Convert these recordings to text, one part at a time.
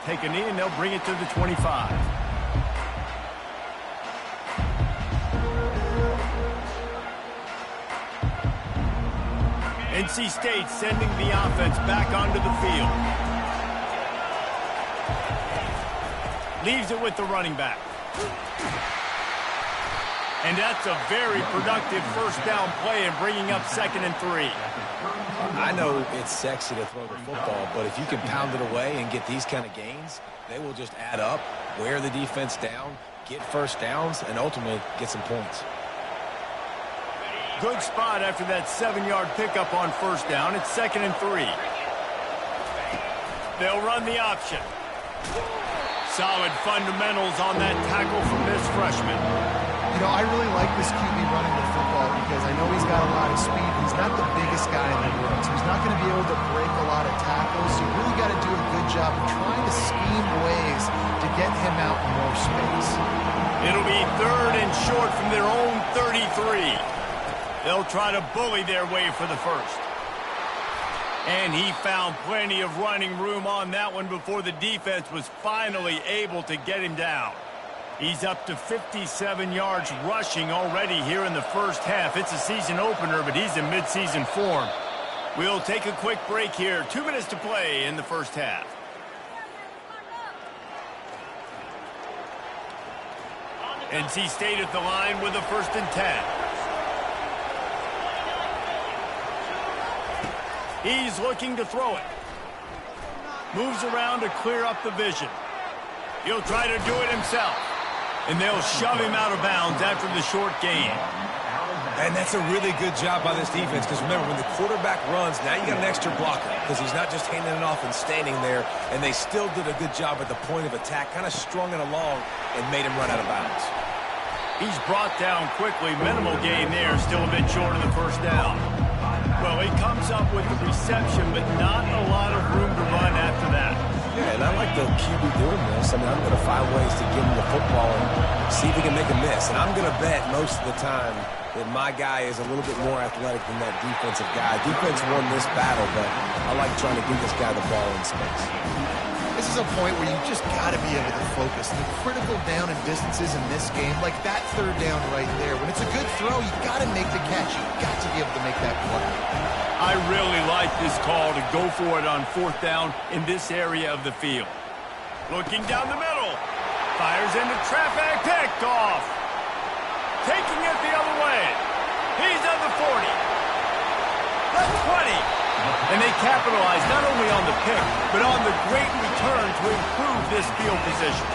take a knee, and they'll bring it to the 25. NC State sending the offense back onto the field. Leaves it with the running back. And that's a very productive first down play and bringing up 2nd and 3. I know it's sexy to throw the football, but if you can pound it away and get these kind of gains, they will just add up, wear the defense down, get first downs, and ultimately get some points. Good spot after that 7-yard pickup on first down. It's 2nd and 3. They'll run the option. Solid fundamentals on that tackle from this freshman. You know, I really like this QB running the football because I know he's got a lot of speed. He's not the biggest guy in the world, so he's not going to be able to break a lot of tackles. So you really got to do a good job of trying to scheme ways to get him out in more space. It'll be 3rd and short from their own 33. They'll try to bully their way for the first. And he found plenty of running room on that one before the defense was finally able to get him down. He's up to 57 yards rushing already here in the first half. It's a season opener, but he's in midseason form. We'll take a quick break here. 2 minutes to play in the first half. NC State at the line with a 1st and 10. He's looking to throw it. Moves around to clear up the vision. He'll try to do it himself. And they'll shove him out of bounds after the short gain. And that's a really good job by this defense because remember, when the quarterback runs, now you got an extra blocker because he's not just handing it off and standing there, and they still did a good job at the point of attack, kind of strung it along and made him run out of bounds. He's brought down quickly. Minimal gain there, still a bit short of the first down. Well, he comes up with the reception, but not a lot of room to run after that. Yeah, and I like the QB doing this. I mean, I'm going to find ways to give him the football and see if he can make a miss. And I'm going to bet most of the time that my guy is a little bit more athletic than that defensive guy. Defense won this battle, but I like trying to give this guy the ball in space. This is a point where you just got to be able to focus. The critical down and distances in this game, like that 3rd down right there. When it's a good throw, you got to make the catch. You got to be able to make that play. I really like this call to go for it on 4th down in this area of the field. Looking down the middle. Fires into traffic. Picked off. Taking it the other way. He's on the 40. The 20. And they capitalize not only on the pick, but on the great return to improve this field position.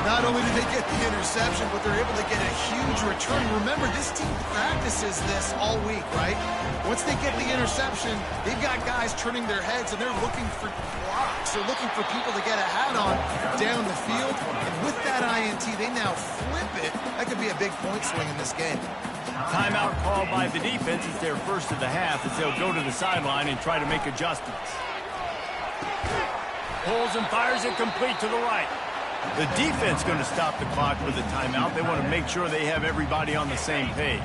Not only did they get the interception, but they're able to get a huge return. Remember, this team practices this all week, right? Once they get the interception, they've got guys turning their heads, and they're looking for blocks. They're looking for people to get a hat on down the field. And with that INT, they now flip it. That could be a big point swing in this game. Timeout called by the defense. It's their first of the half as they'll go to the sideline and try to make adjustments. Pulls and fires it complete to the right. The defense going to stop the clock with a timeout. They want to make sure they have everybody on the same page.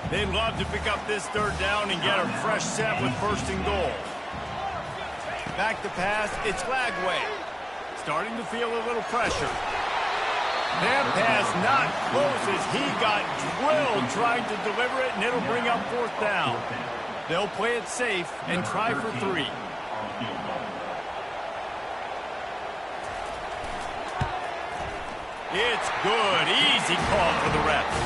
They'd love to pick up this 3rd down and get a fresh set with 1st and goal. Back to pass. It's Lagway. Starting to feel a little pressure. That pass not close as he got drilled trying to deliver it, and it'll bring up 4th down. They'll play it safe and try for 3. It's good. Easy call for the refs.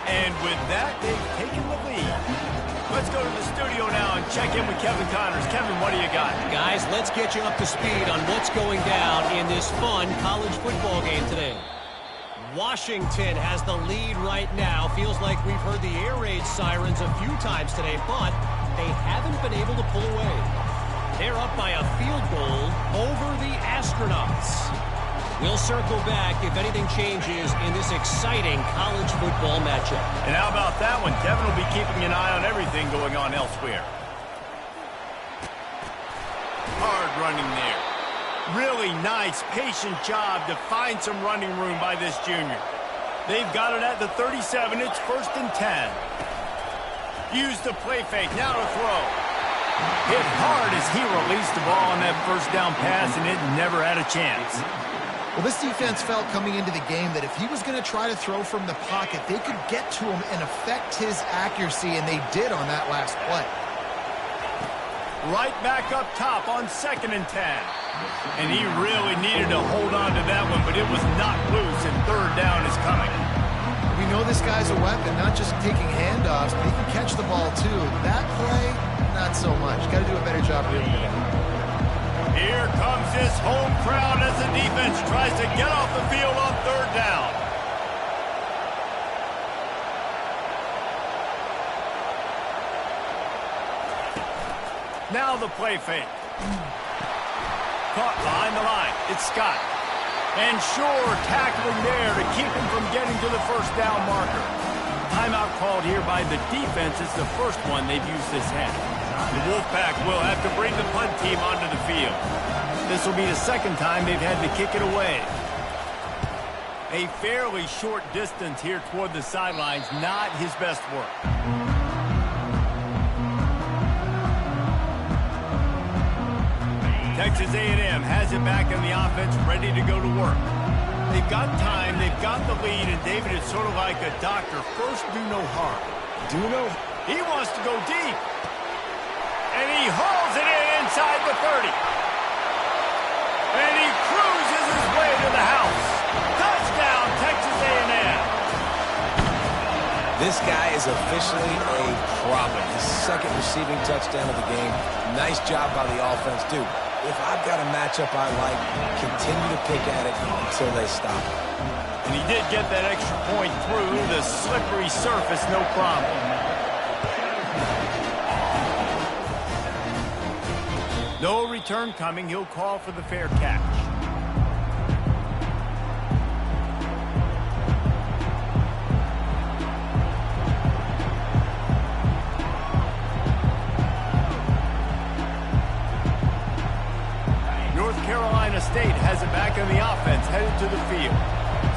And with that, they've taken the lead. Let's go to the studio now and check in with Kevin Connors. Kevin, what do you got? Guys, let's get you up to speed on what's going down in this fun college football game today. Washington has the lead right now. Feels like we've heard the air raid sirens a few times today, but they haven't been able to pull away. They're up by a field goal over the Astronauts. We'll circle back if anything changes in this exciting college football matchup. And how about that one? Kevin will be keeping an eye on everything going on elsewhere. Hard running there. Really nice, patient job to find some running room by this junior. They've got it at the 37. It's 1st and 10. Use the play fake. Now to throw. Hit hard as he released the ball on that first down pass, and it never had a chance. Well, this defense felt coming into the game that if he was going to try to throw from the pocket, they could get to him and affect his accuracy, and they did on that last play. Right back up top on 2nd and 10. And he really needed to hold on to that one, but it was knocked loose, and 3rd down is coming. We know this guy's a weapon, not just taking handoffs, but he can catch the ball too. That play, not so much. Got to do a better job reading it out. Here comes this home crowd as the defense tries to get off the field on 3rd down. Now the play fake. Caught behind the line. It's Scott. And Shore tackling there to keep him from getting to the 1st down marker. Timeout called here by the defense. It's the first one they've used this half. The Wolfpack will have to bring the punt team onto the field. This will be the 2nd time they've had to kick it away. A fairly short distance here toward the sidelines, not his best work. Texas A&M has it back in the offense, ready to go to work. They've got time, they've got the lead, and David, it's sort of like a doctor. First, do no harm. Do no? He wants to go deep. And he hauls it in inside the 30. And he cruises his way to the house. Touchdown, Texas A&M. This guy is officially a problem. His 2nd receiving touchdown of the game. Nice job by the offense. Dude, if I've got a matchup I like, continue to pick at it until they stop it. And he did get that extra point through the slippery surface, no problem. No return coming. He'll call for the fair catch. North Carolina State has it back in the offense, headed to the field.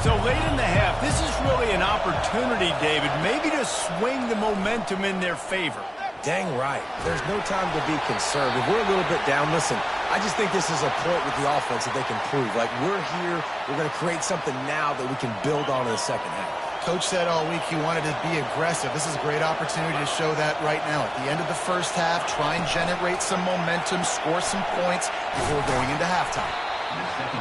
So late in the half, this is really an opportunity, David, maybe to swing the momentum in their favor. Dang right. There's no time to be concerned. If we're a little bit down, listen, I just think this is a point with the offense that they can prove. Like, we're here, we're going to create something now that we can build on in the 2nd half. Coach said all week he wanted to be aggressive. This is a great opportunity to show that right now. At the end of the 1st half, try and generate some momentum, score some points before going into halftime.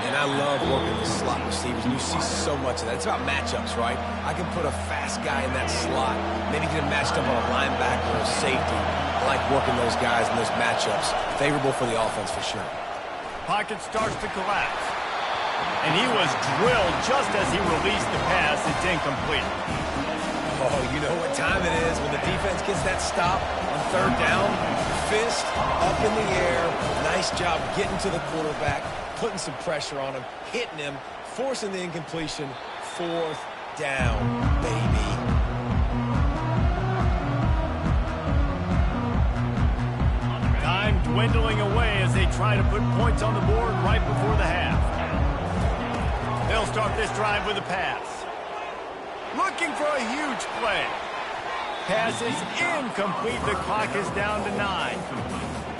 And I love working the slot receivers, and you see so much of that. It's about matchups, right? I can put a fast guy in that slot, maybe get him matched up on a linebacker or a safety. I like working those guys in those matchups. Favorable for the offense for sure. Pocket starts to collapse. And he was drilled just as he released the pass. It's incomplete. Oh, you know what time it is when the defense gets that stop on 3rd down. Fist up in the air. Nice job getting to the quarterback, putting some pressure on him, hitting him, forcing the incompletion. 4th down, baby. Time dwindling away as they try to put points on the board right before the half. They'll start this drive with a pass. Looking for a huge play. Pass is incomplete. The clock is down to 9.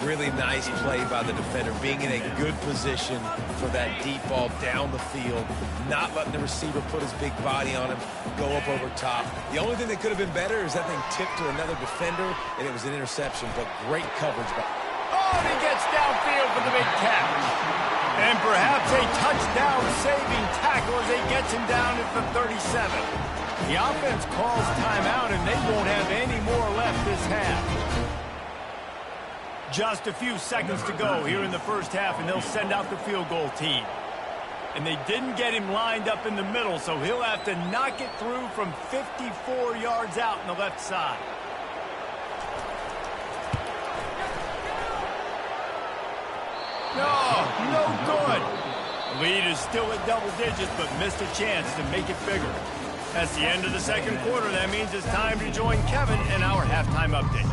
Really nice play by the defender, being in a good position for that deep ball down the field, not letting the receiver put his big body on him, go up over top. The only thing that could have been better is that thing tipped to another defender, and it was an interception, but great coverage. Oh, and he gets downfield for the big catch. And perhaps a touchdown-saving tackle as he gets him down at the 37. The offense calls timeout, and they won't have any more left this half. Just a few seconds to go here in the 1st half, and they'll send out the field goal team. And they didn't get him lined up in the middle, so he'll have to knock it through from 54 yards out on the left side. No good. Lead is still at double digits, but missed a chance to make it bigger. That's the end of the 2nd quarter. That means it's time to join Kevin in our halftime update.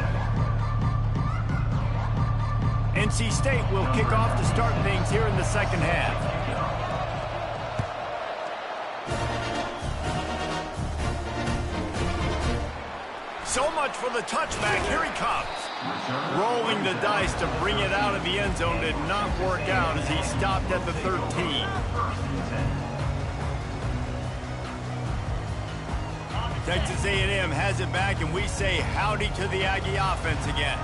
NC State will kick off to start things here in the 2nd half. So much for the touchback. Here he comes. Rolling the dice to bring it out of the end zone did not work out as he stopped at the 13. Texas A&M has it back, and we say howdy to the Aggie offense again.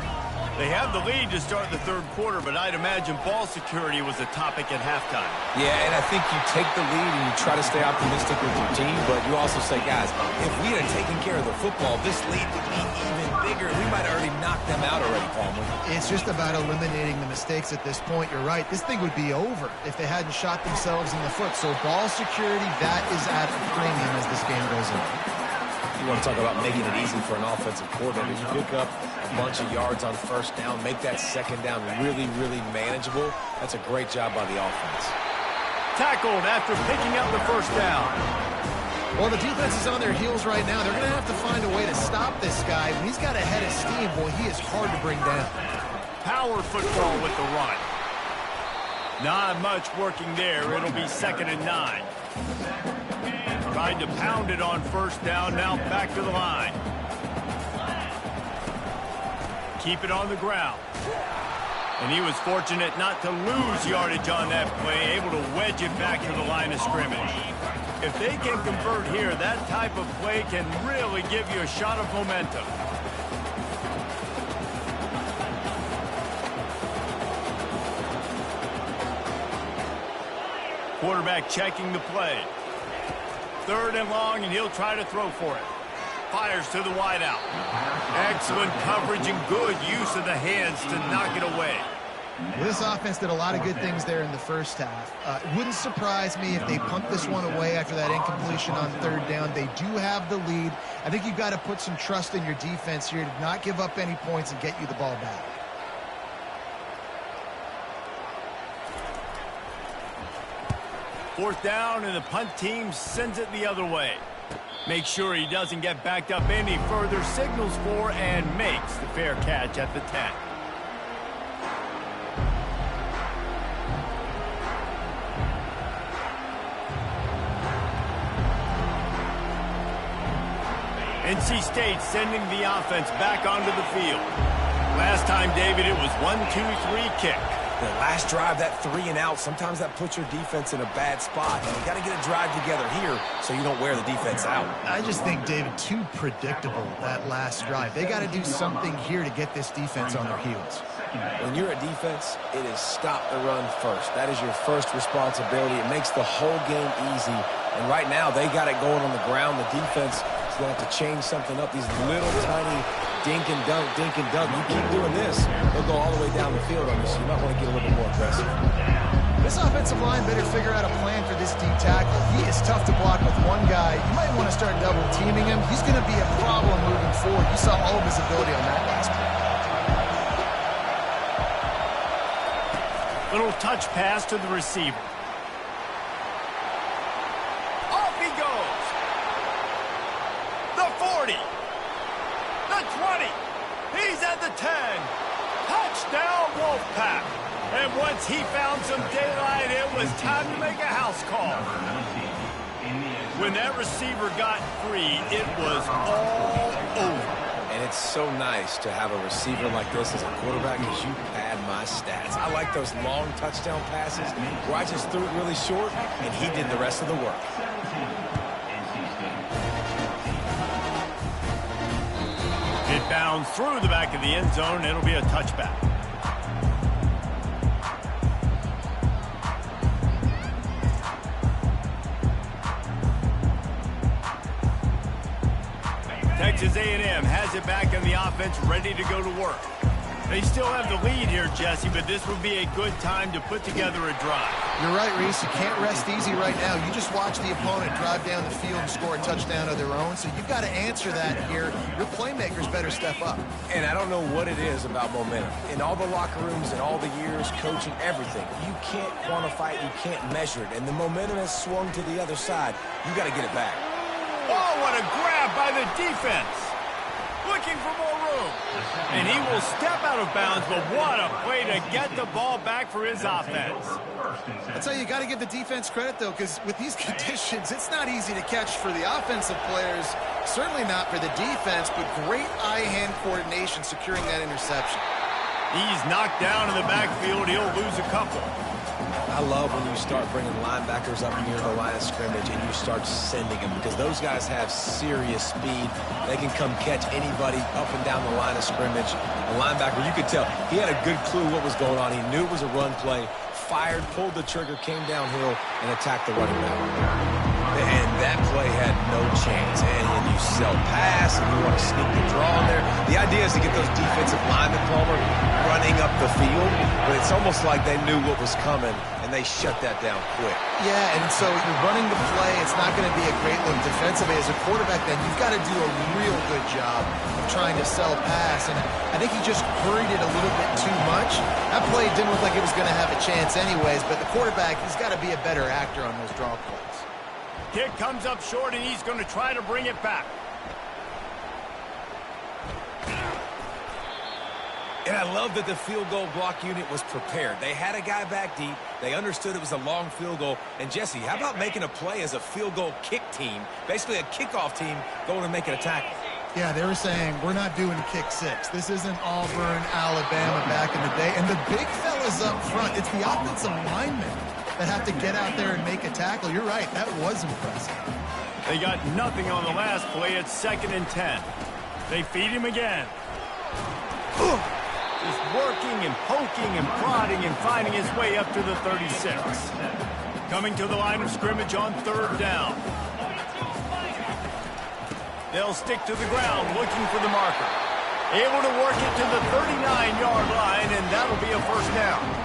They have the lead to start the third quarter, but I'd imagine ball security was a topic at halftime. Yeah, and I think you take the lead and you try to stay optimistic with your team, but you also say, guys, if we had taken care of the football, this lead would be even bigger. We might have already knocked them out already, Palmer. It's just about eliminating the mistakes at this point. You're right. This thing would be over if they hadn't shot themselves in the foot. So ball security, that is at a premium as this game goes on. You want to talk about making it easy for an offensive coordinator. You pick up a bunch of yards on first down, make that second down really, really manageable. That's a great job by the offense. Tackled after picking up the first down. Well, the defense is on their heels right now. They're going to have to find a way to stop this guy. When he's got a head of steam, boy, he is hard to bring down. Power football with the run. Not much working there. It'll be 2nd and 9. Tried to pound it on first down, now back to the line. Keep it on the ground. And he was fortunate not to lose yardage on that play, able to wedge it back to the line of scrimmage. If they can convert here, that type of play can really give you a shot of momentum. Quarterback checking the play. 3rd and long, and he'll try to throw for it. Fires to the wideout. Excellent coverage and good use of the hands to knock it away. This offense did a lot of good things there in the first half. It wouldn't surprise me if they punt this one away after that incompletion on 3rd down. They do have the lead. I think you've got to put some trust in your defense here to not give up any points and get you the ball back. Fourth down, and the punt team sends it the other way. Make sure he doesn't get backed up any further, signals for and makes the fair catch at the 10. NC State sending the offense back onto the field. Last time, David, it was 1-2-3 kick. The last drive, that 3 and out, sometimes that puts your defense in a bad spot. And you got to get a drive together here so you don't wear the defense out. I just think, David, too predictable, that last drive. They got to do something here to get this defense on their heels. When you're a defense, it is stop the run first. That is your first responsibility. It makes the whole game easy. And right now, they got it going on the ground. The defense is going to have to change something up. These little tiny dink and dunk, dink and dunk. You keep doing this, they'll go all the way down the field on you, so you might want to get a little bit more aggressive. This offensive line better figure out a plan for this deep tackle. He is tough to block with one guy. You might want to start double teaming him. He's going to be a problem moving forward. You saw all of his ability on that last play. Little touch pass to the receiver. Off he goes. The 40. The 20. He's at the 10. Touchdown, Wolfpack. And once he found some daylight, it was time to make a house call. When that receiver got free, it was all over. And it's so nice to have a receiver like this as a quarterback because you pad my stats. I like those long touchdown passes where I just threw it really short and he did the rest of the work. It bounds through the back of the end zone. It'll be a touchback. Texas A&M has it back on the offense, ready to go to work. They still have the lead here, Jesse, but this would be a good time to put together a drive. You're right, Reese. You can't rest easy right now. You just watch the opponent drive down the field and score a touchdown of their own, so you've got to answer that here. Your playmakers better step up. And I don't know what it is about momentum. In all the locker rooms and all the years, coaching, everything, you can't quantify it, you can't measure it. And the momentum has swung to the other side. You got to get it back. Oh, what a grab by the defense. Looking for more room. room. And he will step out of bounds, but what a play to get the ball back for his offense. I'll tell you, you got to give the defense credit, though, because with these conditions, it's not easy to catch for the offensive players, certainly not for the defense, but great eye-hand coordination securing that interception. He's knocked down in the backfield. He'll lose a couple. I love when you start bringing linebackers up near the line of scrimmage and you start sending them, because those guys have serious speed. They can come catch anybody up and down the line of scrimmage. The linebacker, you could tell, he had a good clue what was going on. He knew it was a run play, fired, pulled the trigger, came downhill, and attacked the running back. And that play had no chance. And you sell pass, and you want to sneak the draw in there. The idea is to get those defensive linemen, Palmer, running up the field, but it's almost like they knew what was coming, and they shut that down quick. Yeah, and so you're running the play. It's not going to be a great look defensively. As a quarterback, then, you've got to do a real good job of trying to sell pass, and I think he just hurried it a little bit too much. That play didn't look like it was going to have a chance anyways, but the quarterback, he's got to be a better actor on those draw plays. Kick comes up short, and he's going to try to bring it back. And I love that the field goal block unit was prepared. They had a guy back deep. They understood it was a long field goal. And, Jesse, how about making a play as a field goal kick team, basically a kickoff team, going and making a tackle? Yeah, they were saying, we're not doing kick six. This isn't Auburn, Alabama back in the day. And the big fellas up front, it's the offensive linemen that have to get out there and make a tackle. You're right, that was impressive. They got nothing on the last play. It's 2nd and 10. They feed him again. Just working and poking and prodding and finding his way up to the 36. Coming to the line of scrimmage on 3rd down. They'll stick to the ground looking for the marker. Able to work it to the 39-yard line, and that'll be a 1st down.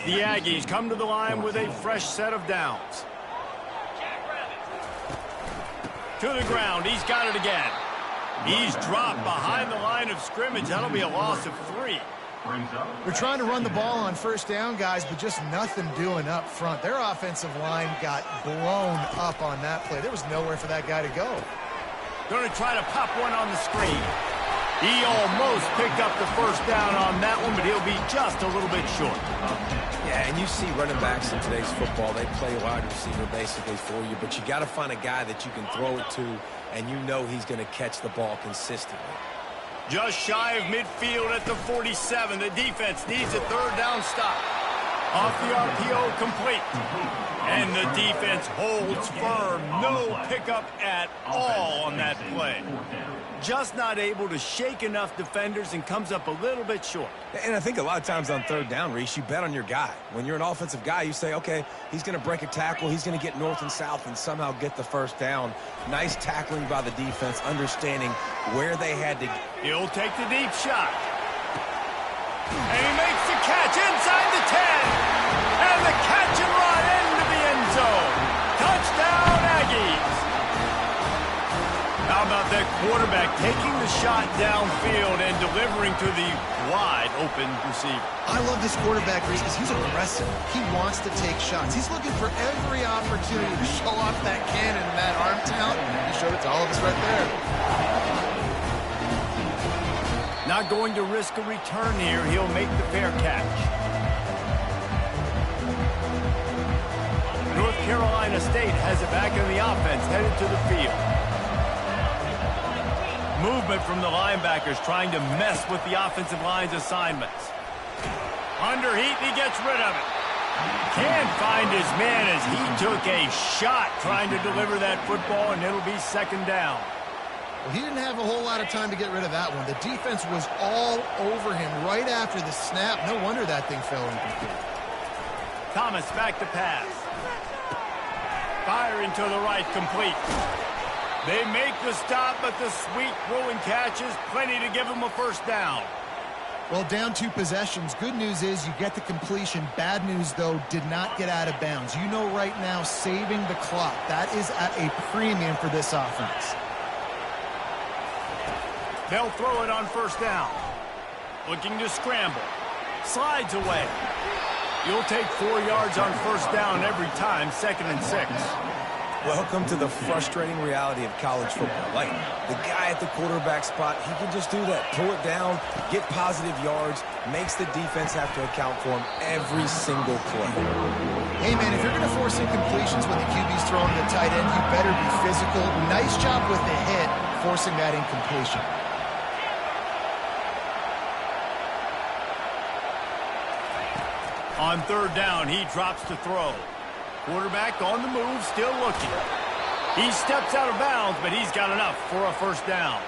The Aggies come to the line with a fresh set of downs. To the ground. He's got it again. He's dropped behind the line of scrimmage. That'll be a loss of 3. We're trying to run the ball on 1st down, guys, but just nothing doing up front. Their offensive line got blown up on that play. There was nowhere for that guy to go. Going to try to pop one on the screen. He almost picked up the 1st down on that one, but he'll be just a little bit short. Yeah, and you see running backs in today's football, they play wide receiver basically for you, but you got to find a guy that you can throw it to, and you know he's going to catch the ball consistently. Just shy of midfield at the 47. The defense needs a 3rd down stop. Off the RPO, complete. And the defense holds firm. No pickup at all on that play. Just not able to shake enough defenders and comes up a little bit short. And I think a lot of times on 3rd down, Reese, you bet on your guy. When you're an offensive guy, you say, okay, he's going to break a tackle, he's going to get north and south and somehow get the 1st down. Nice tackling by the defense, understanding where they had to. He'll take the deep shot. And he makes the catch inside the 10. And the catch and run into the end zone. Touchdown, Aggies. How about that quarterback taking the shot downfield and delivering to the wide-open receiver? I love this quarterback because he's aggressive. He wants to take shots. He's looking for every opportunity to show off that cannon and that arm talent. He showed it to all of us right there. Not going to risk a return here. He'll make the fair catch. North Carolina State has it back in the offense, headed to the field. Movement from the linebackers trying to mess with the offensive line's assignments. Under heat, he gets rid of it. Can't find his man as he took a shot trying to deliver that football, and it'll be 2nd down. Well, he didn't have a whole lot of time to get rid of that one. The defense was all over him right after the snap. No wonder that thing fell incomplete. Thomas back to pass. Firing to the right, complete. They make the stop, but the sweet throwing catch is plenty to give them a 1st down. Well, down 2 possessions. Good news is you get the completion. Bad news, though, did not get out of bounds. You know right now, saving the clock. That is at a premium for this offense. They'll throw it on 1st down. looking to scramble. Slides away. You'll take 4 yards on first down every time, 2nd and 6. Welcome to the frustrating reality of college football. Like, the guy at the quarterback spot, he can just do that. Pull it down, get positive yards, makes the defense have to account for him every single play. Hey, man, if you're going to force incompletions when the QB's throwing to the tight end, you better be physical. Nice job with the hit, forcing that incompletion. On 3rd down, he drops to throw. Quarterback on the move, still looking. He steps out of bounds, but he's got enough for a first down.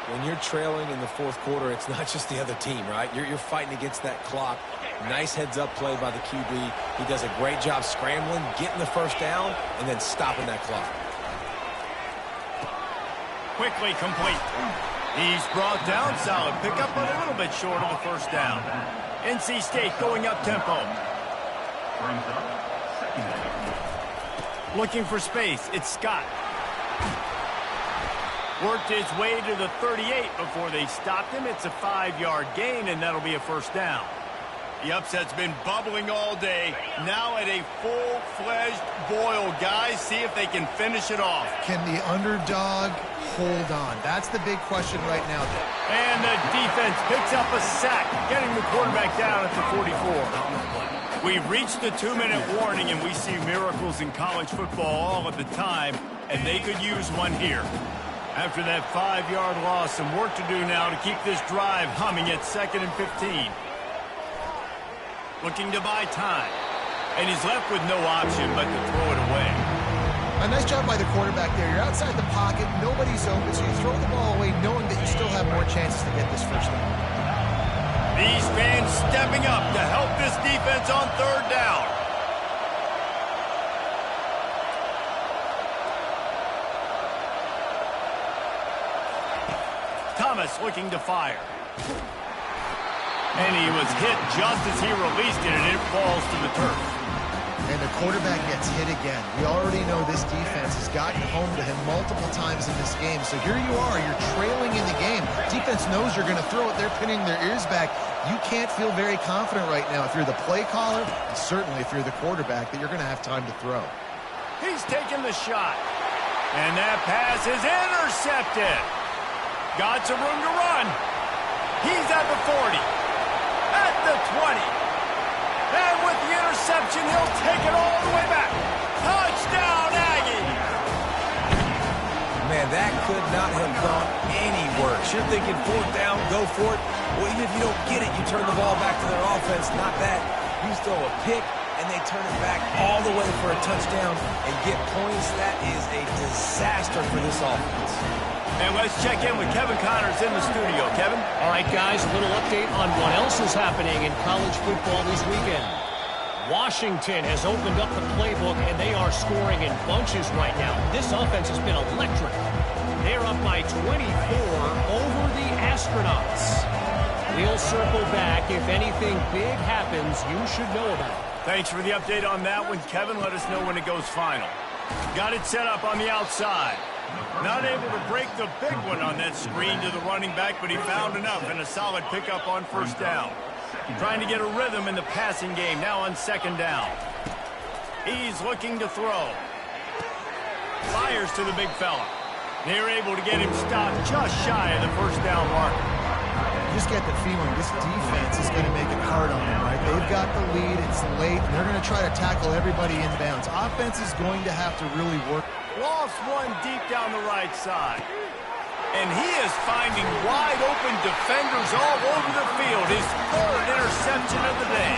When you're trailing in the 4th quarter, it's not just the other team, right? You're fighting against that clock. Nice heads-up play by the QB. He does a great job scrambling, getting the first down, and then stopping that clock. Quickly complete. He's brought down, solid pickup, but a little bit short of the first down. NC State going up tempo. Looking for space, it's Scott. Worked his way to the 38 before they stopped him. It's a 5-yard gain, and that'll be a first down. The upset's been bubbling all day. Now at a full-fledged boil, guys. See if they can finish it off. Can the underdog hold on? That's the big question right now. And the defense picks up a sack, getting the quarterback down at the 44. We've reached the 2-minute warning, and we see miracles in college football all of the time, and they could use one here. After that 5-yard loss, some work to do now to keep this drive humming at 2nd and 15. Looking to buy time. And he's left with no option but to throw it away. A nice job by the quarterback there. You're outside the pocket, nobody's open, so you throw the ball away knowing that you still have more chances to get this first down. These fans stepping up to help this defense on 3rd down. Thomas looking to fire. And he was hit just as he released it, and it falls to the turf. And the quarterback gets hit again. We already know this defense has gotten home to him multiple times in this game. So here you are, you're trailing in the game. Defense knows you're going to throw it. They're pinning their ears back. You can't feel very confident right now if you're the play caller, and certainly if you're the quarterback, that you're going to have time to throw. He's taking the shot. And that pass is intercepted. Got some room to run. He's at the 40. At the 20. And with the interception, he'll take it all the way back. Touchdown, Aggie! Man, that could not have gone any worse. You're thinking 4th down, go for it. Well, even if you don't get it, you turn the ball back to their offense. Not that. You throw a pick, and they turn it back all the way for a touchdown and get points. That is a disaster for this offense. And let's check in with Kevin Connors in the studio. Kevin? All right, guys, a little update on what else is happening in college football this weekend. Washington has opened up the playbook, and they are scoring in bunches right now. This offense has been electric. They're up by 24 over the Astronauts. We'll circle back. If anything big happens, you should know about it. Thanks for the update on that one, Kevin. Let us know when it goes final. Got it set up on the outside. Not able to break the big one on that screen to the running back, but he found enough and a solid pickup on first down. Trying to get a rhythm in the passing game, now on 2nd down. He's looking to throw. Fires to the big fella. They're able to get him stopped just shy of the first down marker. You just get the feeling this defense is going to make it hard on them, right? They've got the lead, it's late, and they're going to try to tackle everybody inbounds. Offense is going to have to really work. Lost one deep down the right side. And he is finding wide open defenders all over the field. His 3rd interception of the day.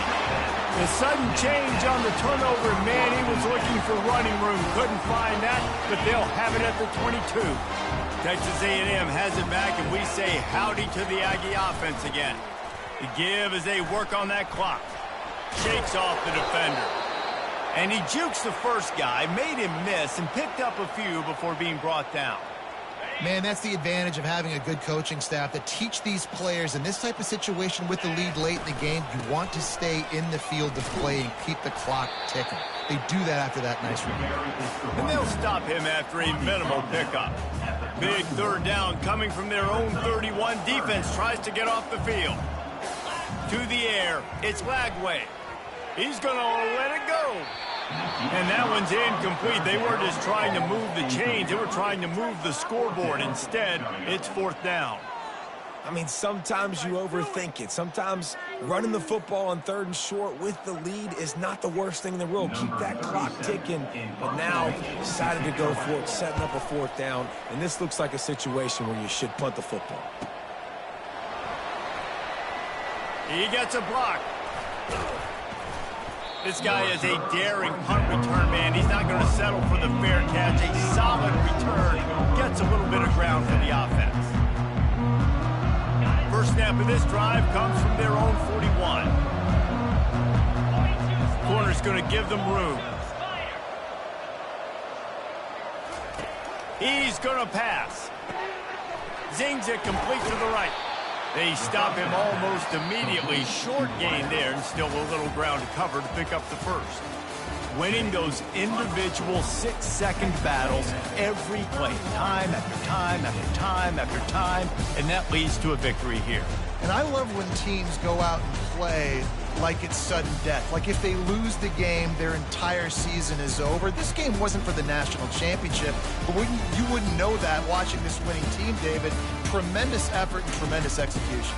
The sudden change on the turnover, man, he was looking for running room. Couldn't find that, but they'll have it at the 22. Texas A&M has it back, and we say howdy to the Aggie offense again. The give as they work on that clock. Shakes off the defender. And he jukes the first guy, made him miss, and picked up a few before being brought down. Man, that's the advantage of having a good coaching staff that teach these players in this type of situation with the lead late in the game. You want to stay in the field to play and keep the clock ticking. They do that after that nice run. And they'll stop him after a minimal pickup. Big 3rd down coming from their own 31. Defense tries to get off the field. to the air. It's Lagway. He's going to let it go. And that one's incomplete. They weren't just trying to move the chains. They were trying to move the scoreboard. Instead, it's 4th down. I mean, sometimes you overthink it. Sometimes running the football on 3rd and short with the lead is not the worst thing in the world. Keep that clock ticking. But now, decided to go for it, setting up a 4th down. And this looks like a situation where you should punt the football. He gets a block. This guy is a daring punt return man. He's not going to settle for the fair catch. A solid return. Gets a little bit of ground for the offense. First snap of this drive comes from their own 41. Corner's going to give them room. He's going to pass. Zings it complete to the right. They stop him almost immediately. Short gain there, and still a little ground to cover to pick up the first. Winning those individual 6-second battles every play, time after time after time after time, and that leads to a victory here. And I love when teams go out and play like it's sudden death. Like if they lose the game, their entire season is over. This game wasn't for the national championship, but you wouldn't know that watching this winning team, David. Tremendous effort and tremendous execution.